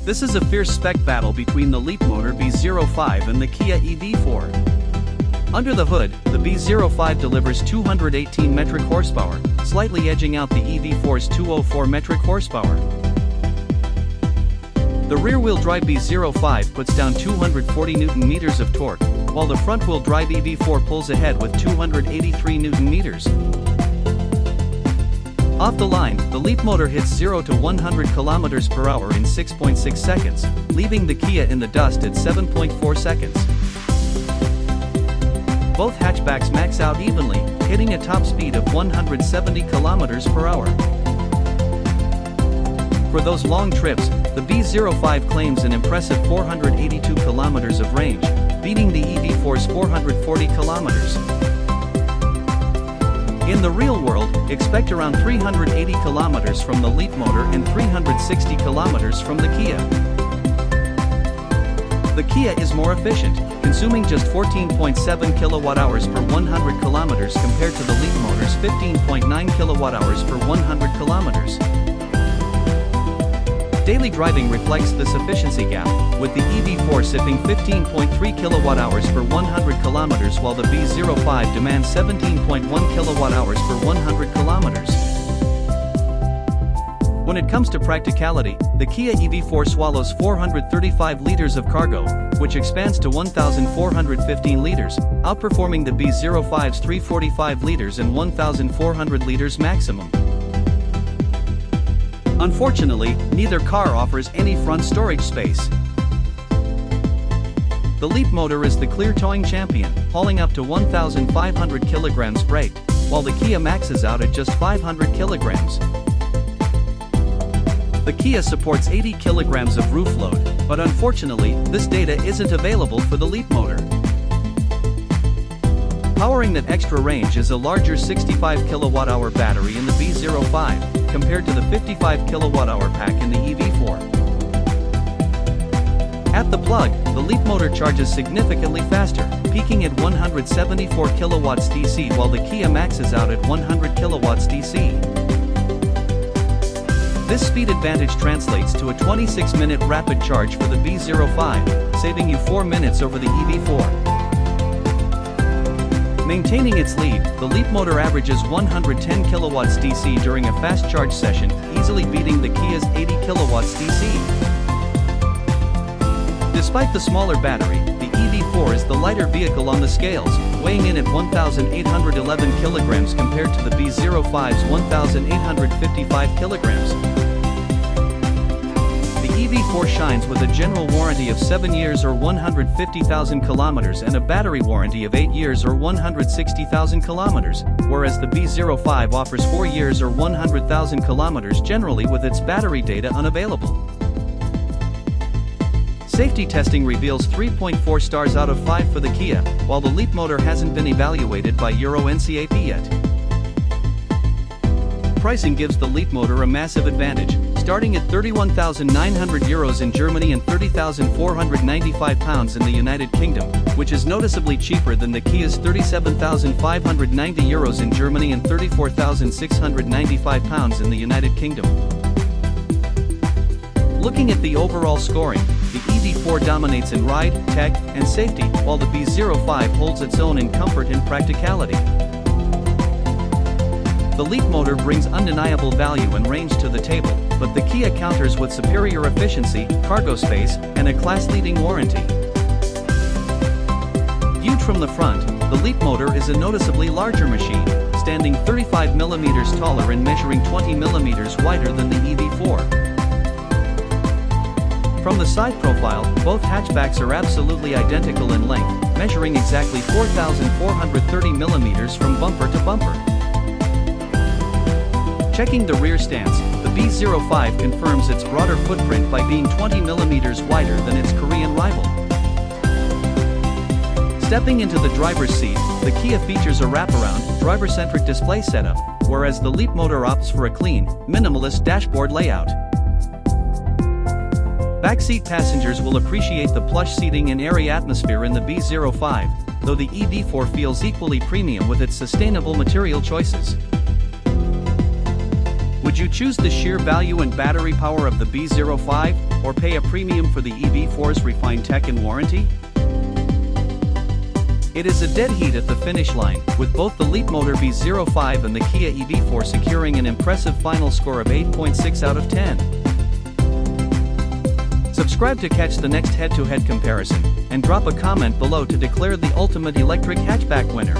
This is a fierce spec battle between the Leapmotor B05 and the Kia EV4. Under the hood, the B05 delivers 218 metric horsepower, slightly edging out the EV4's 204 metric horsepower. The rear-wheel drive B05 puts down 240 Nm of torque, while the front-wheel drive EV4 pulls ahead with 283 Nm. Off the line, the Leapmotor hits 0 to 100 km per hour in 6.6 seconds, leaving the Kia in the dust at 7.4 seconds. Both hatchbacks max out evenly, hitting a top speed of 170 km per hour. For those long trips, the B05 claims an impressive 482 km of range, beating the EV4's 440 km. In the real world, expect around 380 km from the Leapmotor and 360 km from the Kia. The Kia is more efficient, consuming just 14.7 kWh per 100 km compared to the Leapmotor's 15.9 kWh per 100 km. Daily driving reflects this efficiency gap, with the EV4 sipping 15.3 kWh per 100 km while the B05 demands 17.1 kWh per 100 km. When it comes to practicality, the Kia EV4 swallows 435 liters of cargo, which expands to 1,415 liters, outperforming the B05's 345 liters and 1,400 liters maximum. Unfortunately, neither car offers any front storage space. The Leapmotor is the clear towing champion, hauling up to 1,500 kilograms braked, while the Kia maxes out at just 500 kilograms. The Kia supports 80 kilograms of roof load, but unfortunately, this data isn't available for the Leapmotor. Powering that extra range is a larger 65 kWh battery in the B05, compared to the 55 kWh pack in the EV4. At the plug, the Leapmotor charges significantly faster, peaking at 174 kW DC while the Kia maxes out at 100 kW DC. This speed advantage translates to a 26-minute rapid charge for the B05, saving you 4 minutes over the EV4. Maintaining its lead, the Leapmotor averages 110 kW DC during a fast charge session, easily beating the Kia's 80 kW DC. Despite the smaller battery, the EV4 is the lighter vehicle on the scales, weighing in at 1,811 kilograms compared to the B05's 1,855 kilograms. The EV4 shines with a general warranty of 7 years or 150,000 kilometers and a battery warranty of 8 years or 160,000 kilometers, whereas the B05 offers 4 years or 100,000 kilometers generally with its battery data unavailable. Safety testing reveals 3.4 stars out of 5 for the Kia, while the Leapmotor hasn't been evaluated by Euro NCAP yet. Pricing gives the Leapmotor a massive advantage, starting at €31,900 in Germany and £30,495 in the United Kingdom, which is noticeably cheaper than the Kia's €37,590 in Germany and £34,695 in the United Kingdom. Looking at the overall scoring, the EV4 dominates in ride, tech, and safety, while the B05 holds its own in comfort and practicality. The Leapmotor brings undeniable value and range to the table, but the Kia counters with superior efficiency, cargo space, and a class-leading warranty. Viewed from the front, the Leapmotor is a noticeably larger machine, standing 35 mm taller and measuring 20 mm wider than the EV4. From the side profile, both hatchbacks are absolutely identical in length, measuring exactly 4,430 mm from bumper to bumper. Checking the rear stance, the B05 confirms its broader footprint by being 20 mm wider than its Korean rival. Stepping into the driver's seat, the Kia features a wraparound, driver-centric display setup, whereas the Leapmotor opts for a clean, minimalist dashboard layout. Backseat passengers will appreciate the plush seating and airy atmosphere in the B05, though the EV4 feels equally premium with its sustainable material choices. Would you choose the sheer value and battery power of the B05, or pay a premium for the EV4's refined tech and warranty? It is a dead heat at the finish line, with both the Leapmotor B05 and the Kia EV4 securing an impressive final score of 8.6 out of 10. Subscribe to catch the next head-to-head comparison, and drop a comment below to declare the ultimate electric hatchback winner.